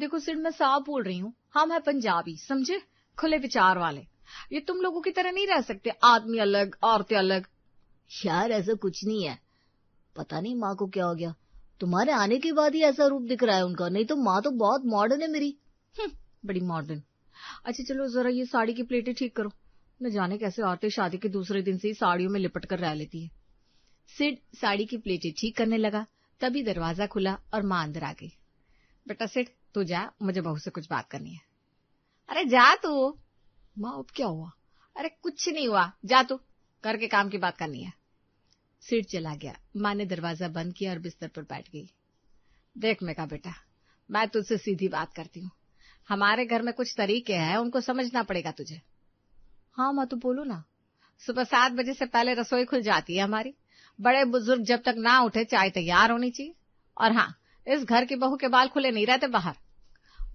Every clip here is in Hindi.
देखो सिड, मैं साफ बोल रही हूँ, हम है पंजाबी, समझे, खुले विचार वाले। ये तुम लोगों की तरह नहीं रह सकते, आदमी अलग औरतें अलग। यार ऐसा कुछ नहीं है, पता नहीं माँ को क्या हो गया, तुम्हारे आने के बाद ही ऐसा रूप दिख रहा है उनका, नहीं तो माँ तो बहुत मॉडर्न है मेरी। बड़ी मॉडर्न। अच्छा चलो जरा ये साड़ी की प्लेटें ठीक करो, न जाने कैसे औरतें शादी के दूसरे दिन से ही साड़ियों में लिपट कर रह लेती है। सिड साड़ी की प्लेटें ठीक करने लगा, तभी दरवाजा खुला और माँ अंदर आ गई। बेटा सिड तू जा, मुझे बहू से कुछ बात करनी है। अरे जा तू। माँ अब क्या हुआ? अरे कुछ नहीं हुआ, जा तू, घर के काम की बात करनी है। सिड चला गया। माँ ने दरवाजा बंद किया और बिस्तर पर बैठ गई। देख मेघा बेटा, मैं तुझसे सीधी बात करती हूँ, हमारे घर में कुछ तरीके हैं, उनको समझना पड़ेगा तुझे। हाँ माँ तो बोलो ना। सुबह 7 बजे से पहले रसोई खुल जाती है हमारी, बड़े बुजुर्ग जब तक ना उठे चाय तैयार होनी चाहिए। और हाँ, इस घर की बहू के बाल खुले नहीं रहते बाहर।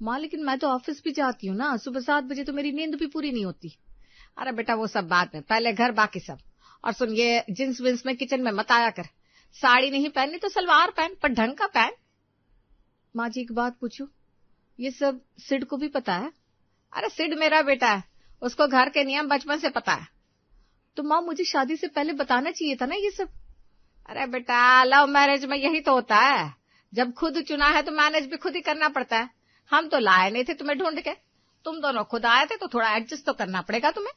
माँ लेकिन मैं तो ऑफिस भी जाती हूँ ना, सुबह 7 बजे तो मेरी नींद भी पूरी नहीं होती। अरे बेटा वो सब बाद में, पहले घर बाकी सब। और सुन, ये जींस विंस में किचन में मत आया कर, साड़ी नहीं पहननी तो सलवार पहन, पर ढंग का पहन। माँ जी एक बात पूछूं, ये सब सिड को भी पता है? अरे सिड मेरा बेटा है, उसको घर के नियम बचपन से पता है। तो माँ मुझे शादी से पहले बताना चाहिए था ना ये सब। अरे बेटा लव मैरिज में यही तो होता है, जब खुद चुना है तो मैनेज भी खुद ही करना पड़ता है। हम तो लाए नहीं थे तुम्हें ढूंढ के, तुम दोनों खुद आए थे, तो थोड़ा एडजस्ट तो करना पड़ेगा तुम्हें।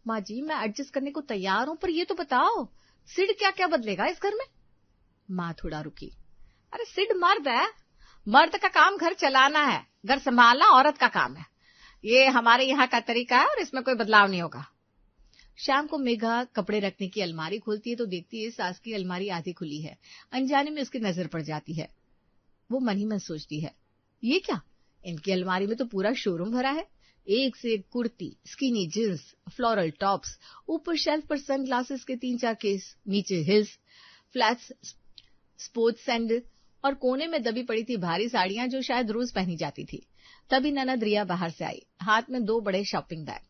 माँ जी मैं एडजस्ट करने को तैयार हूँ, पर ये तो बताओ सिड क्या क्या बदलेगा इस घर में। माँ थोड़ा रुकी। अरे सिड मर्द है, मर्द का काम घर चलाना है, घर संभालना औरत का काम है। ये हमारे यहाँ का तरीका है और इसमें कोई बदलाव नहीं होगा। शाम को मेघा कपड़े रखने की अलमारी खोलती है तो देखती है सास की अलमारी आधी खुली है। अनजाने में उसकी नजर पड़ जाती है। वो मन ही मन सोचती है, ये क्या, इनकी अलमारी में तो पूरा शोरूम भरा है, एक से एक kurti, skinny jeans, floral tops, ऊपर शेल्फ पर सनग्लासेस के 3-4 केस, नीचे हिल्स, फ्लैट्स, स्पोर्ट्स सैंडल, और कोने में दबी पड़ी थी भारी साड़ियां जो शायद रोज पहनी जाती थी। तभी ननद रिया बाहर से आई, हाथ में 2 बड़े शॉपिंग बैग।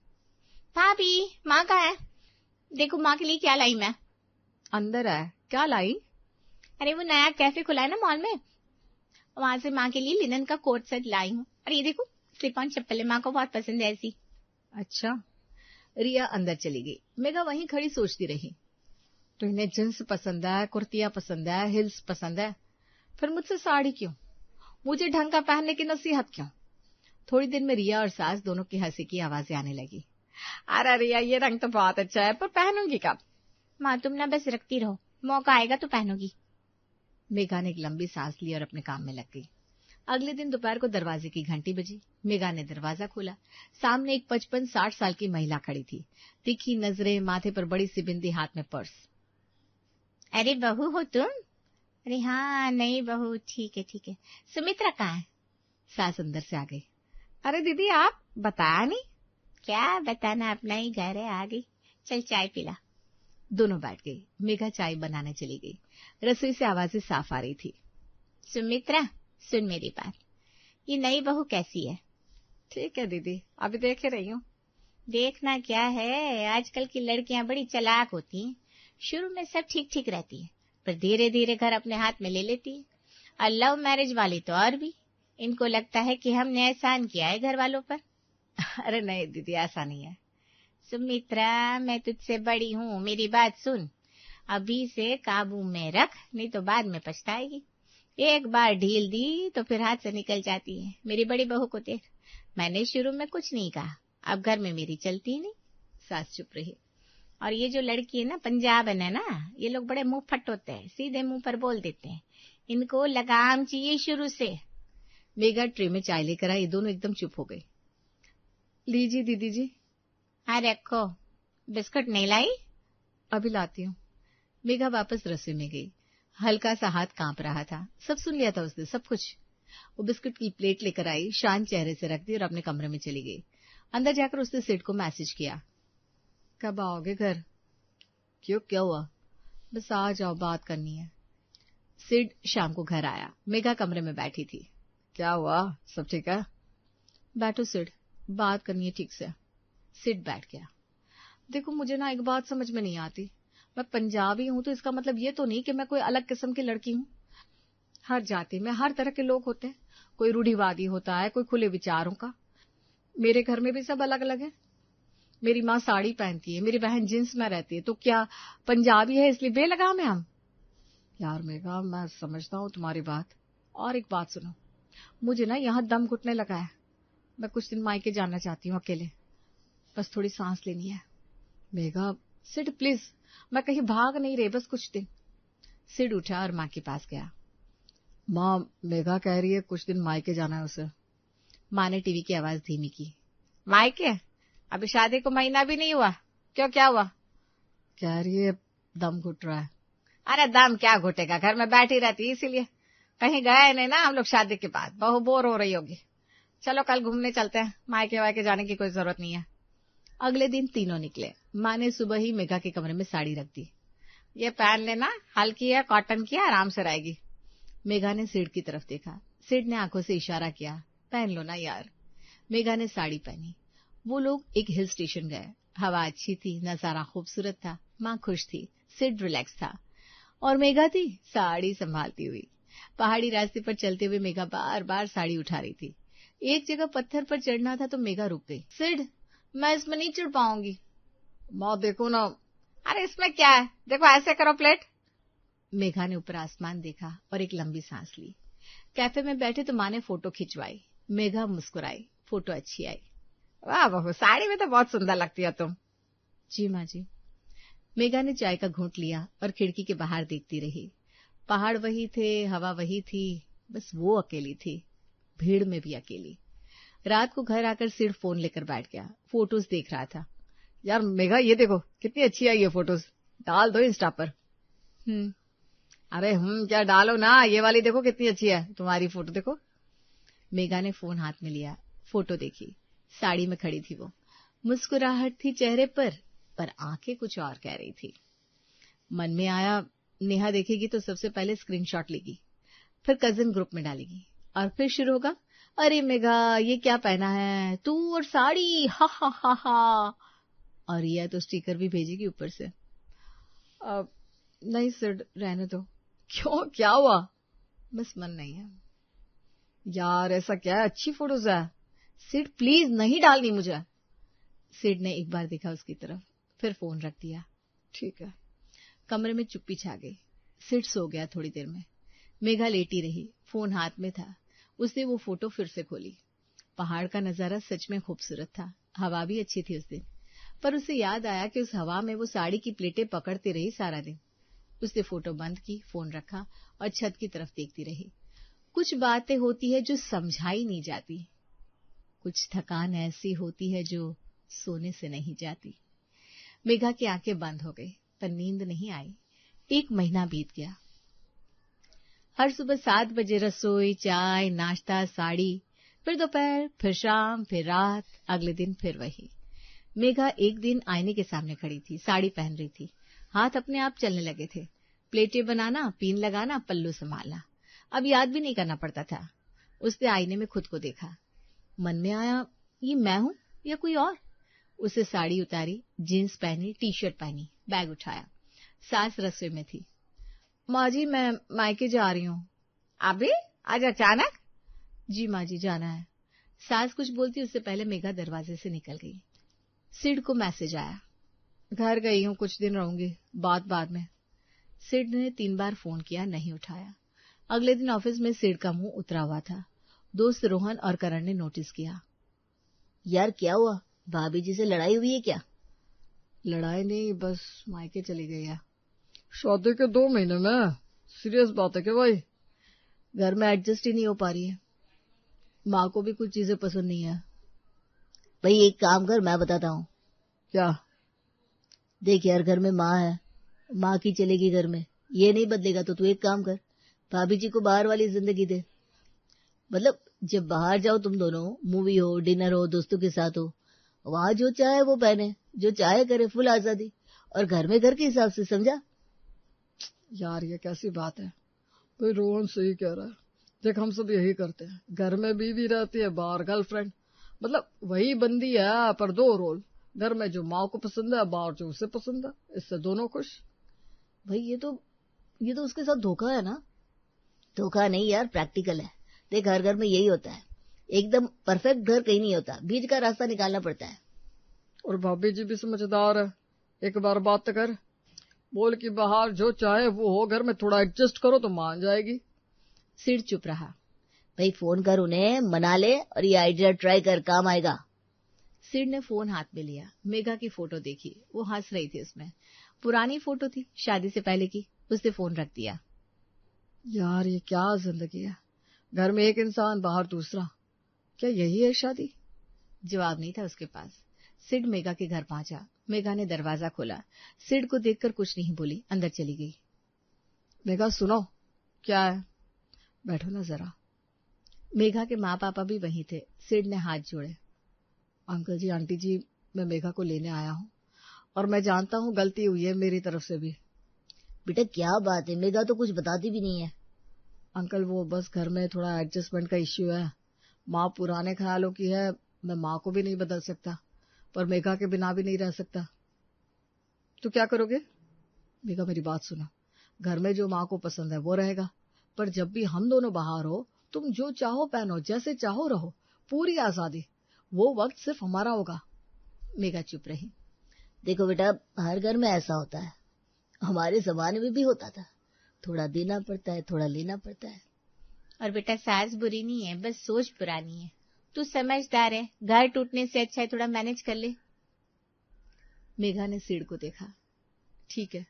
भाभी माँ कहाँ है? देखो माँ के लिए क्या लाई मैं। अंदर है, क्या लाई? अरे वो नया कैफे खुला है ना मॉल में, वहां से माँ के लिए लिनन का कोट सेट लाई हूँ। और ये देखो स्लिप ऑन चप्पल है, माँ को बहुत पसंद है ऐसी। अच्छा। रिया अंदर चली गई। मेघा वहीं खड़ी सोचती रही, तो इन्हें जींस पसंद है, कुर्तियां पसंद है, हिल्स पसंद है, फिर मुझसे साड़ी क्यों, मुझे ढंग का पहनने की नसीहत क्यों। थोड़ी देर में रिया और सास दोनों की हंसी की आवाजें आने लगी। अरे रिया ये रंग तो बहुत अच्छा है, पर पहनूंगी कब? माँ तुम ना बस रखती रहो, मौका आएगा तो पहनोगी। मेघा ने एक लंबी सांस ली और अपने काम में लग गई। अगले दिन दोपहर को दरवाजे की घंटी बजी। मेघा ने दरवाजा खोला। सामने एक 55-60 साल की महिला खड़ी थी, तीखी नजरें, माथे पर बड़ी सी बिंदी, हाथ में पर्स। अरे बहू हो तुम? अरे हाँ नई बहू, ठीक है ठीक है। सुमित्रा कहाँ है? सास अंदर से आ गई। अरे दीदी आप बताया नहीं? क्या बताना, अपना ही घर है, आ गई, चल चाय पिला। दोनों बैठ गई। मेघा चाय बनाने चली गई। रसोई से आवाजें साफ आ रही थी। सुमित्रा सुन मेरी बात, ये नई बहू कैसी है? ठीक है दीदी, अभी देख ही रही हूँ। देखना क्या है, आजकल की लड़कियां बड़ी चालाक होती हैं। शुरू में सब ठीक ठीक रहती है, पर धीरे धीरे घर अपने हाथ में ले लेती है। और लव मैरिज वाली तो और भी, इनको लगता है कि हमने एहसान किया है घर वालों पर। अरे नहीं दीदी ऐसा नहीं है। सुमित्रा मैं तुझसे बड़ी हूँ, मेरी बात सुन, अभी से काबू में रख, नहीं तो बाद में पछताएगी। एक बार ढील दी तो फिर हाथ से निकल जाती है। मेरी बड़ी बहू को देख, मैंने शुरू में कुछ नहीं कहा, अब घर में मेरी चलती ही नहीं। सास चुप रही। और ये जो लड़की है ना, पंजाबन है ना, ये लोग बड़े मुंह फट होते हैं, सीधे मुंह पर बोल देते हैं, इनको लगाम चाहिए शुरू से। मेघा ट्रे में चाय लेकर आई। दोनों एकदम चुप हो गई। लीजिए दीदी जी। हाँ रखो। बिस्कुट नहीं लाई? अभी लाती हूँ। मेघा वापस रसोई में गई। हल्का सा हाथ कांप रहा था। सब सुन लिया था उसने, सब कुछ। वो बिस्कुट की प्लेट लेकर आई, शांत चेहरे से रख दी और अपने कमरे में चली गई। अंदर जाकर उसने सिड को मैसेज किया, कब आओगे घर? क्यों, क्या हुआ? बस आ जाओ, बात करनी है। सिड शाम को घर आया। मेघा कमरे में बैठी थी। क्या हुआ, सब ठीक है? बैठो सिड, बात करनी है ठीक से। सिड बैठ गया। देखो मुझे ना एक बात समझ में नहीं आती, मैं पंजाबी हूं तो इसका मतलब ये तो नहीं कि मैं कोई अलग किस्म की लड़की हूं। हर जाति में हर तरह के लोग होते हैं, कोई रूढ़िवादी होता है, कोई खुले विचारों का। मेरे घर में भी सब अलग अलग है। मेरी माँ साड़ी पहनती है, मेरी बहन जींस में रहती है, तो क्या पंजाबी है इसलिए बेलगाम है हम? यार मेघा, मैं समझता हूँ तुम्हारी बात। और एक बात सुनो, मुझे ना यहाँ दम घुटने लगा है। मैं कुछ दिन मायके जाना चाहती हूँ अकेले, बस थोड़ी सांस लेनी है। मेघा, सिड प्लीज, मैं कहीं भाग नहीं रही, बस कुछ दिन। सिड उठा और माँ के पास गया। माँ, मेघा कह रही है कुछ दिन मायके जाना है उसे। माँ ने टीवी की आवाज धीमी की। मायके? अभी शादी को महीना भी नहीं हुआ, क्यों, क्या हुआ? कह रही है दम घुट रहा है। अरे दम क्या घुटेगा, घर में बैठी रहती है इसीलिए। कहीं गए नहीं ना हम लोग शादी के बाद, बहु बोर हो रही होगी। चलो कल घूमने चलते हैं, मायके वायके जाने की कोई जरूरत नहीं है। अगले दिन तीनों निकले। माँ ने सुबह ही मेघा के कमरे में साड़ी रख दी। ये पहन लेना, हल्की है, कॉटन की है, आराम से रहेगी। मेघा ने सिड की तरफ देखा। सिड ने आंखों से इशारा किया, पहन लो ना यार। मेघा ने साड़ी पहनी। वो लोग एक हिल स्टेशन गए। हवा अच्छी थी, नजारा खूबसूरत था, माँ खुश थी, सिड रिलैक्स था, और मेघा थी साड़ी संभालती हुई। पहाड़ी रास्ते पर चलते हुए मेघा बार बार साड़ी उठा रही थी। एक जगह पत्थर पर चढ़ना था तो मेघा रुक गई। सिड, मैं इसमें नहीं चढ़ पाऊंगी। माँ देखो ना। अरे इसमें क्या है, देखो ऐसे करो प्लेट। मेघा ने ऊपर आसमान देखा और एक लंबी सांस ली। कैफे में बैठे तो माँ ने फोटो खिंचवाई। मेघा मुस्कुराई, फोटो अच्छी आई। वाह बहू, साड़ी में तो बहुत सुंदर लगती है तुम। जी माँ जी। मेघा ने चाय का घूंट लिया और खिड़की के बाहर देखती रही। पहाड़ वही थे, हवा वही थी, बस वो अकेली थी, भीड़ में भी अकेली। रात को घर आकर सिड फोन लेकर बैठ गया, फोटोज देख रहा था। यार मेघा, ये देखो कितनी अच्छी आई ये फोटोज, डाल दो इंस्टा पर। अरे क्या डालो ना, ये वाली देखो कितनी अच्छी है, तुम्हारी फोटो देखो। मेघा ने फोन हाथ में लिया, फोटो देखी। साड़ी में खड़ी थी वो, मुस्कुराहट थी चेहरे पर आंखें कुछ और कह रही थी। मन में आया, नेहा देखेगी तो सबसे पहले स्क्रीनशॉट लेगी, फिर कजिन ग्रुप में डालेगी, और फिर शुरू होगा, अरे मेघा ये क्या पहना है तू, और साड़ी, हा हा हा हा। और यह तो स्टिकर भी भेजेगी ऊपर से। अब नहीं सिड, रहने दो। क्यों, क्या हुआ? बस मन नहीं है। यार ऐसा क्या है, अच्छी फोटोज है। सिड प्लीज, नहीं डालनी मुझे। सिड ने एक बार देखा उसकी तरफ, फिर फोन रख दिया। ठीक है। कमरे में चुप्पी छा गई। सिड सो गया थोड़ी देर में। मेघा लेटी रही, फोन हाथ में था। उसने वो फोटो फिर से खोली। पहाड़ का नजारा सच में खूबसूरत था, हवा भी अच्छी थी उस दिन, पर उसे याद आया कि उस हवा में वो साड़ी की प्लेटें पकड़ती रही सारा दिन। उसने फोटो बंद की, फोन रखा और छत की तरफ देखती रही। कुछ बातें होती है जो समझाई नहीं जाती, कुछ थकान ऐसी होती है जो सोने से नहीं जाती। मेघा की आंखें बंद हो गई, पर नींद नहीं आई। 1 महीना बीत गया। हर सुबह 7 बजे रसोई, चाय, नाश्ता, साड़ी, फिर दोपहर, फिर शाम, फिर रात, अगले दिन फिर वही। मेघा एक दिन आईने के सामने खड़ी थी, साड़ी पहन रही थी, हाथ अपने आप चलने लगे थे। प्लेटें बनाना, पिन लगाना, पल्लू संभालना, अब याद भी नहीं करना पड़ता था। उसने आईने में खुद को देखा। मन में आया, ये मैं हूं या कोई और? उसे साड़ी उतारी, जीन्स पहनी, टी शर्ट पहनी, बैग उठाया। सास रसोई में थी। माँ जी, मैं मायके जा रही हूँ। अभी आज अचानक? जी माँ जी, जाना है। सास कुछ बोलती उससे पहले मेघा दरवाजे से निकल गई। सिड को मैसेज आया, घर गई हूँ, कुछ दिन रहूंगी, बात बाद में। सिड ने 3 बार फोन किया, नहीं उठाया। अगले दिन ऑफिस में सिड का मुंह उतरा हुआ था। दोस्त रोहन और करण ने नोटिस किया। यार क्या हुआ, भाभी जी से लड़ाई हुई है क्या? लड़ाई नहीं, बस मायके चली गई है। शादी के 2 महीने में? सीरियस बात है क्या भाई? घर में एडजस्ट ही नहीं हो पा रही है। माँ को भी कुछ चीजें पसंद नहीं है। भाई एक काम कर, मैं बताता हूँ। क्या? देख यार, घर में माँ है, माँ की चलेगी घर में, ये नहीं बदलेगा तो तू एक काम कर, भाभी जी को बाहर वाली जिंदगी दे। मतलब जब बाहर जाओ तुम दोनों, मूवी हो, डिनर हो, दोस्तों के साथ हो, वहां जो चाहे वो पहने, जो चाहे करे, फुल आजादी, और घर में घर के हिसाब से, समझा? यार ये कैसी बात है? भाई रोहन सही कह रहा है। देख हम सब यही करते हैं, घर में बीवी रहती है, बाहर गर्लफ्रेंड, मतलब वही बंदी है पर 2 रोल। घर में जो माँ को पसंद है, बाहर जो उसे पसंद है, इससे दोनों खुश। भाई ये तो उसके साथ धोखा है ना। धोखा नहीं यार, प्रैक्टिकल है। देख हर घर में यही होता है, एकदम परफेक्ट घर कहीं नहीं होता, बीच का रास्ता निकालना पड़ता है। और भाभी जी भी समझदार है, एक बार बात कर, बोल कि बाहर जो चाहे वो हो, घर में थोड़ा एडजस्ट करो तो मान जाएगी। सिड चुप रहा। भाई फोन कर उन्हें, मना ले और ये आइडिया ट्राई कर, काम आएगा। सिड ने फोन हाथ में लिया, मेघा की फोटो देखी, वो हंस रही थी उसमें। पुरानी फोटो थी, शादी से पहले की। उसने फोन रख दिया। यार ये क्या जिंदगी है, घर में एक इंसान बाहर दूसरा, क्या यही है शादी? जवाब नहीं था उसके पास। सिड मेघा के घर पहुंचा। मेघा ने दरवाजा खोला। सिड को देखकर कुछ नहीं बोली, अंदर चली गई। मेघा सुनो। क्या है? बैठो ना जरा। मेघा के माँ पापा भी वहीं थे। सिड ने हाथ जोड़े। अंकल जी, आंटी जी, मैं मेघा को लेने आया हूँ और मैं जानता हूँ गलती हुई है मेरी तरफ से भी। बेटा क्या बात है, मेघा तो कुछ बताती भी नहीं है। अंकल वो बस घर में थोड़ा एडजस्टमेंट का इश्यू है। माँ पुराने ख्यालों की है, मैं माँ को भी नहीं बदल सकता, पर मेघा के बिना भी नहीं रह सकता। तो क्या करोगे? मेघा मेरी बात सुनो, घर में जो माँ को पसंद है वो रहेगा, पर जब भी हम दोनों बाहर हो, तुम जो चाहो पहनो, जैसे चाहो रहो, पूरी आजादी। वो वक्त सिर्फ हमारा होगा। मेघा चुप रही। देखो बेटा, हर घर में ऐसा होता है, हमारे जमाने में भी होता था, थोड़ा देना पड़ता है, थोड़ा लेना पड़ता है। और बेटा सास बुरी नहीं है, बस सोच पुरानी है। तू समझदार है, घर टूटने से अच्छा है थोड़ा मैनेज कर ले। मेघा ने सिड को देखा। ठीक है,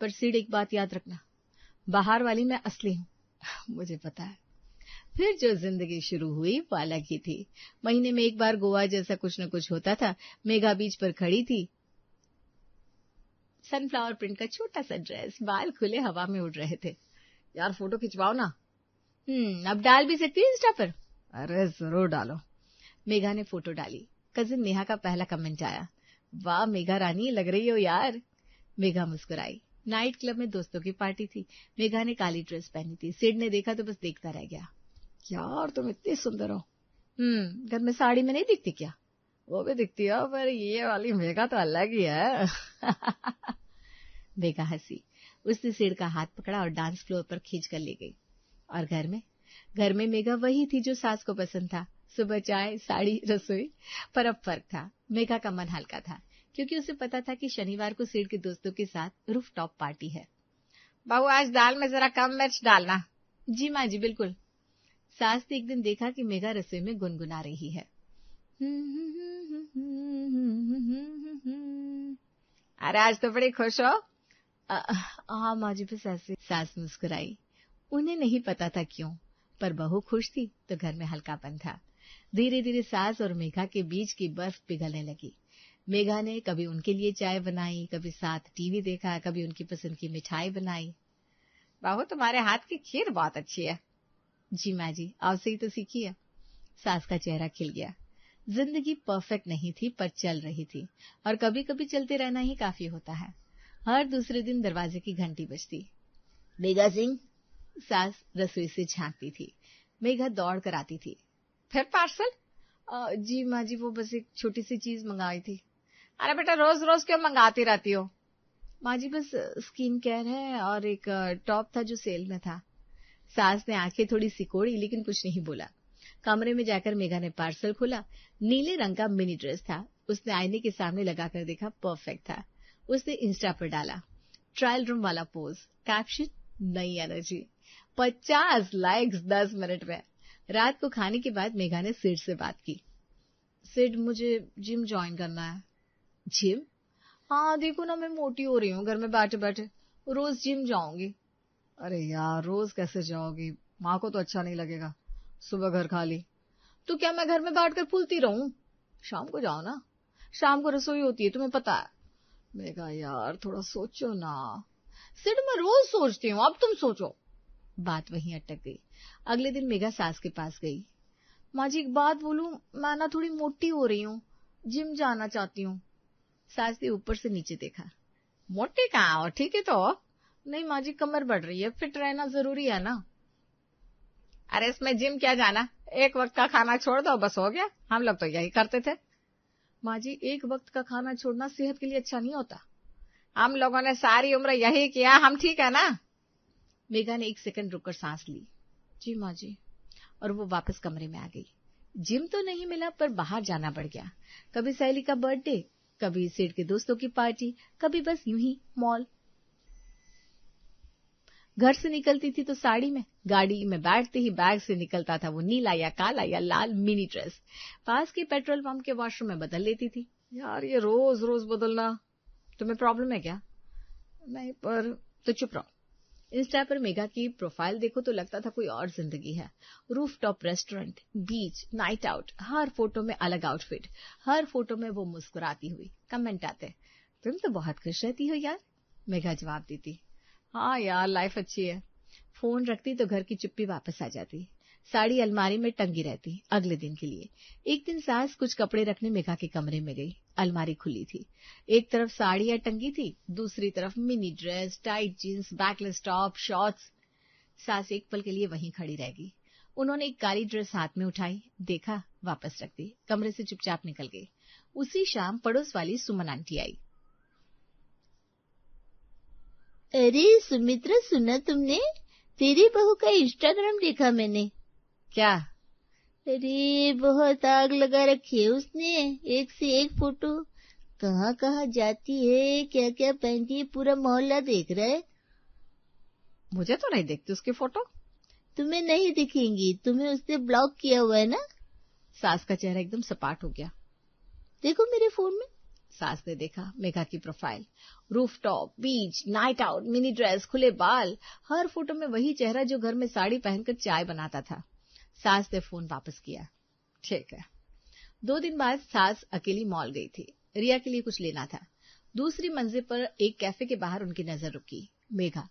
पर सिड एक बात याद रखना, बाहर वाली मैं असली हूं। मुझे पता है। फिर जो जिंदगी शुरू हुई वो अलग ही थी। महीने में एक बार गोवा जैसा कुछ न कुछ होता था। मेघा बीच पर खड़ी थी, सनफ्लावर प्रिंट का छोटा सा ड्रेस, बाल खुले हवा में उड़ रहे थे। यार फोटो खिंचवाओ ना। अब डाल भी सकती है इंस्टा पर। अरे जरूर डालो। मेघा ने फोटो डाली। कजिन नेहा का पहला कमेंट आया, वाह मेघा रानी लग रही हो यार। मेघा मुस्कुराई। नाइट क्लब में दोस्तों की पार्टी थी। मेघा ने काली ड्रेस पहनी थी। सिड ने देखा तो बस देखता रह गया। यार तुम इतनी सुंदर हो। घर में साड़ी में नहीं दिखती क्या? वो भी दिखती है, पर ये वाली मेघा तो अलग ही है। मेघा हंसी। उसने सिड का हाथ पकड़ा और डांस फ्लोर पर खींच कर ले गई। और घर में मेघा वही थी जो सास को पसंद था। सुबह चाय, साड़ी, रसोई। पर अब फर्क था। मेघा का मन हल्का था, क्योंकि उसे पता था कि शनिवार को सिड के दोस्तों के साथ रूफटॉप पार्टी है। बहू आज दाल में जरा कम मिर्च डालना। जी माँ जी, बिल्कुल। सास ने एक दिन देखा कि मेघा रसोई में गुनगुना रही है। अरे आज तो बड़ी खुश हो। हाँ माँ जी, बस ऐसे। सास मुस्कुराई। उन्हें नहीं पता था क्यों, पर बहू खुश थी तो घर में हल्कापन था। धीरे धीरे सास और मेघा के बीच की बर्फ पिघलने लगी। मेघा ने कभी उनके लिए चाय बनाई, कभी साथ टीवी देखा, कभी उनकी पसंद की मिठाई बनाई। बहू तुम्हारे हाथ की खीर बहुत अच्छी है। जी माँ जी, आपसे ही तो सीखी है। सास का चेहरा खिल गया। जिंदगी परफेक्ट नहीं थी, पर चल रही थी, और कभी कभी चलते रहना ही काफी होता है। हर दूसरे दिन दरवाजे की घंटी बजती। मेघा सिंह। सास रसोई से झांकती थी। मेघा दौड़ कर आती थी। फिर पार्सल? जी माँ जी, वो बस एक छोटी सी चीज मंगाई थी। अरे बेटा रोज रोज क्यों मंगाती रहती हो? माँ जी बस स्किन केयर है, और एक टॉप था जो सेल में था। सास ने आंखें थोड़ी सिकोड़ी, लेकिन कुछ नहीं बोला। कमरे में जाकर मेघा ने पार्सल खोला। नीले रंग का मिनी ड्रेस था। उसने आईने के सामने लगाकर देखा, परफेक्ट था। उसने इंस्टा पर डाला। ट्रायल रूम वाला पोज, कैप्शन नई एनर्जी। 50 लाइक्स 10 मिनट में। रात को खाने के बाद मेघा ने सिड से बात की। सिड, मुझे जिम ज्वाइन करना है। जिम? हाँ देखो ना, मैं मोटी हो रही हूँ, घर में बैठे बैठे रोज जिम जाऊंगी। अरे यार रोज कैसे जाओगी, माँ को तो अच्छा नहीं लगेगा, सुबह घर खाली। तो क्या मैं घर में बैठकर फूलती रहूं? शाम को जाओ ना, शाम को रसोई होती है, तुम्हें पता है। मेघा यार थोड़ा सोचो ना। सिड, मैं रोज सोचती हूँ, अब तुम सोचो। बात वहीं अटक गई। अगले दिन मेघा सास के पास गई। माँ जी एक बात बोलूं, मैं ना थोड़ी मोटी हो रही हूँ, जिम जाना चाहती हूँ। सास ने ऊपर से नीचे देखा। मोटी कहाँ हो, ठीक है तो हो। नहीं माँ जी, कमर बढ़ रही है, फिट रहना जरूरी है ना। अरे इसमें जिम क्या जाना, एक वक्त का खाना छोड़ दो बस हो गया। हम लोग तो यही करते थे। माँ जी एक वक्त का खाना छोड़ना सेहत के लिए अच्छा नहीं होता। हम लोगों ने सारी उम्र यही किया, हम ठीक है ना। मेघा ने 1 सेकंड रुककर सांस ली। जी माँ जी। और वो वापस कमरे में आ गई। जिम तो नहीं मिला, पर बाहर जाना पड़ गया। कभी सहेली का बर्थडे, कभी सेठ के दोस्तों की पार्टी, कभी बस यूं ही मॉल। घर से निकलती थी तो साड़ी में, गाड़ी में बैठते ही बैग से निकलता था वो नीला या काला या लाल मिनी ड्रेस। पास के पेट्रोल पंप के वॉशरूम में बदल लेती थी। यार ये रोज रोज बदलना, तुम्हें प्रॉब्लम है क्या? नहीं, पर तो चुप रहो। इंस्टा पर मेघा की प्रोफाइल देखो तो लगता था कोई और जिंदगी है। रूफटॉप रेस्टोरेंट, बीच, नाइट आउट, हर फोटो में अलग आउटफिट, हर फोटो में वो मुस्कुराती हुई। कमेंट आते, तुम तो बहुत खुश रहती हो यार। मेघा जवाब देती, हाँ यार लाइफ अच्छी है। फोन रखती तो घर की चुप्पी वापस आ जाती। साड़ी अलमारी में टंगी रहती अगले दिन के लिए। एक दिन सास कुछ कपड़े रखने मेघा के कमरे में गई। अलमारी खुली थी। एक तरफ साड़ियां टंगी थी, दूसरी तरफ mini dress, tight jeans, backless top, shorts. सास एक पल के लिए वहीं खड़ी रह गई। उन्होंने एक काली ड्रेस हाथ में उठाई, देखा, वापस रख दी, कमरे से चुपचाप निकल गई। उसी शाम पड़ोस वाली सुमन आंटी आई। अरे सुमित्रा, सुना तुमने? तेरी बहू का इंस्टाग्राम देखा मैंने। क्या? अरे बहुत आग लगा रखी है उसने, एक से एक फोटो। कहाँ कहाँ जाती है, क्या क्या पहनती है, पूरा मोहल्ला देख रहा है। मुझे तो नहीं देखती उसकी फोटो। तुम्हें नहीं दिखेंगी, तुम्हें उसने ब्लॉक किया हुआ है ना। सास का चेहरा एकदम सपाट हो गया। देखो मेरे फोन में। सास ने देखा मेघा की प्रोफाइल। रूफटॉप, बीच, नाइट आउट, मिनी ड्रेस, खुले बाल, हर फोटो में वही चेहरा जो घर में साड़ी पहनकर चाय बनाता था। सास ने फोन वापस किया। ठीक है। 2 दिन बाद सास अकेली मॉल गई थी। रिया के लिए कुछ लेना था। दूसरी मंजिल पर एक कैफे के बाहर उनकी नजर रुकी। मेघा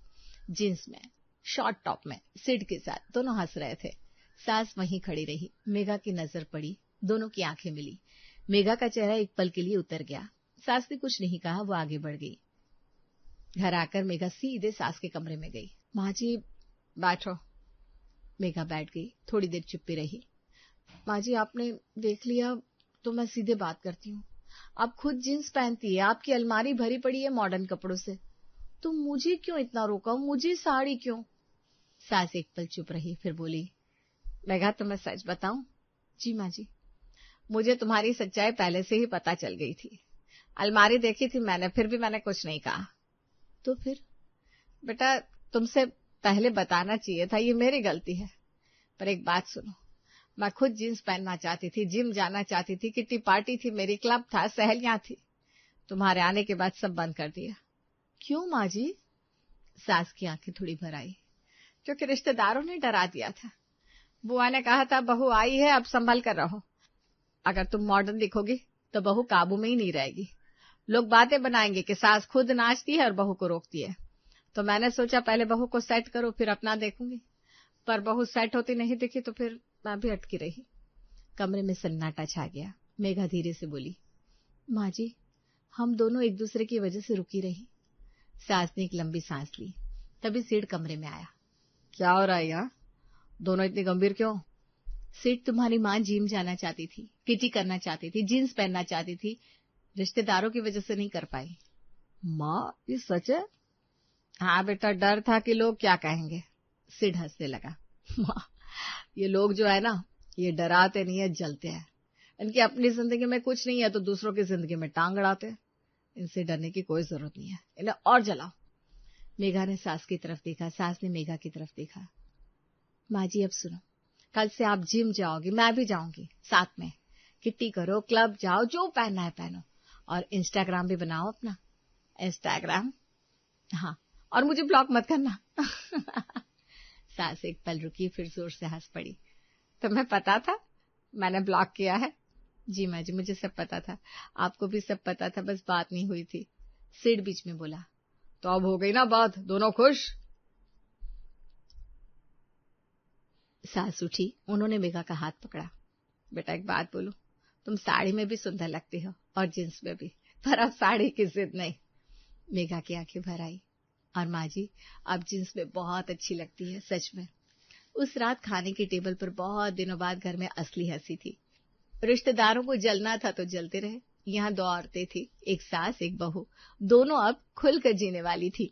जींस में, शॉर्ट टॉप में, सिड के साथ, दोनों हंस रहे थे। सास वहीं खड़ी रही। मेघा की नजर पड़ी, दोनों की आंखें मिली। मेघा का चेहरा एक पल के लिए उतर गया। सास ने कुछ नहीं कहा, वो आगे बढ़ गई। घर आकर मेघा सीधे सास के कमरे में गई। माँ जी बैठो। मेघा बैठ गई। थोड़ी देर चुप्पी रही। माँ जी आपने देख लिया तो मैं सीधे बात करती हूँ। आप खुद जींस पहनती है, आपकी अलमारी भरी पड़ी है मॉडर्न कपड़ों से, तो मुझे क्यों इतना रोका, मुझे साड़ी क्यों? सास एक पल चुप रही, फिर बोली, मेघा तो मैं सच बताऊं? जी माँ जी। मुझे तुम्हारी सच्चाई पहले से ही पता चल गई थी। अलमारी देखी थी मैंने, फिर भी मैंने कुछ नहीं कहा। तो फिर? बेटा तुमसे पहले बताना चाहिए था, ये मेरी गलती है। पर एक बात सुनो, मैं खुद जींस पहनना चाहती थी, जिम जाना चाहती थी, किट्टी पार्टी थी मेरी, क्लब था, सहेलियां थी। तुम्हारे आने के बाद सब बंद कर दिया। क्यों माँ जी? सास की आंखें थोड़ी भर आई। क्योंकि रिश्तेदारों ने डरा दिया था। बुआ ने कहा था बहू आई है, अब संभल कर रहो। अगर तुम मॉडर्न दिखोगी तो बहू काबू में ही नहीं रहेगी। लोग बातें बनाएंगे कि सास खुद नाचती है और बहू को रोकती है। तो मैंने सोचा पहले बहू को सेट करो, फिर अपना देखूंगी। पर बहू सेट होती नहीं दिखी तो फिर मैं भी अटकी रही। कमरे में सन्नाटा छा गया। मेघा धीरे से बोली, माँ जी हम दोनों एक दूसरे की वजह से रुकी रही। सास ने एक लंबी सांस ली। तभी सेठ कमरे में आया। क्या हो रहा है यहाँ? दोनों इतने गंभीर क्यों? सेठ तुम्हारी माँ जिम जाना चाहती थी, किटी करना चाहती थी, जीन्स पहनना चाहती थी, रिश्तेदारों की वजह से नहीं कर पाई। माँ ये सच है? हाँ बेटा, डर था कि लोग क्या कहेंगे। सिड हंसने लगा। माँ ये लोग जो है ना, ये डराते नहीं है, जलते हैं। इनकी अपनी जिंदगी में कुछ नहीं है तो दूसरों की जिंदगी में टांग अड़ाते हैं। इनसे डरने की कोई जरूरत नहीं है, इन्हें और जलाओ। मेघा ने सास की तरफ देखा, सास ने मेघा की तरफ देखा। माँ जी अब सुनो, कल से आप जिम जाओगी, मैं भी जाऊंगी साथ में। किट्टी करो, क्लब जाओ, जो पहनना है पहनो, और इंस्टाग्राम भी बनाओ अपना। इंस्टाग्राम? हाँ, और मुझे ब्लॉक मत करना। सास एक पल रुकी, फिर जोर से हंस पड़ी। तुम्हें पता था मैंने ब्लॉक किया है? जी माँ जी मुझे सब पता था, आपको भी सब पता था, बस बात नहीं हुई थी। सिड बीच में बोला। तो अब हो गई ना बात, दोनों खुश? सास उठी, उन्होंने मेघा का हाथ पकड़ा। बेटा एक बात बोलूं, तुम साड़ी में भी सुंदर लगती हो और जींस में भी, पर अब साड़ी की जिद नहीं। मेघा की आंखें भर आई। और माँ जी अब जींस में बहुत अच्छी लगती है, सच में। उस रात खाने की टेबल पर बहुत दिनों बाद घर में असली हंसी थी। रिश्तेदारों को जलना था तो जलते रहे। यहाँ 2 औरतें थी, एक सास एक बहू, दोनों अब खुलकर जीने वाली थी।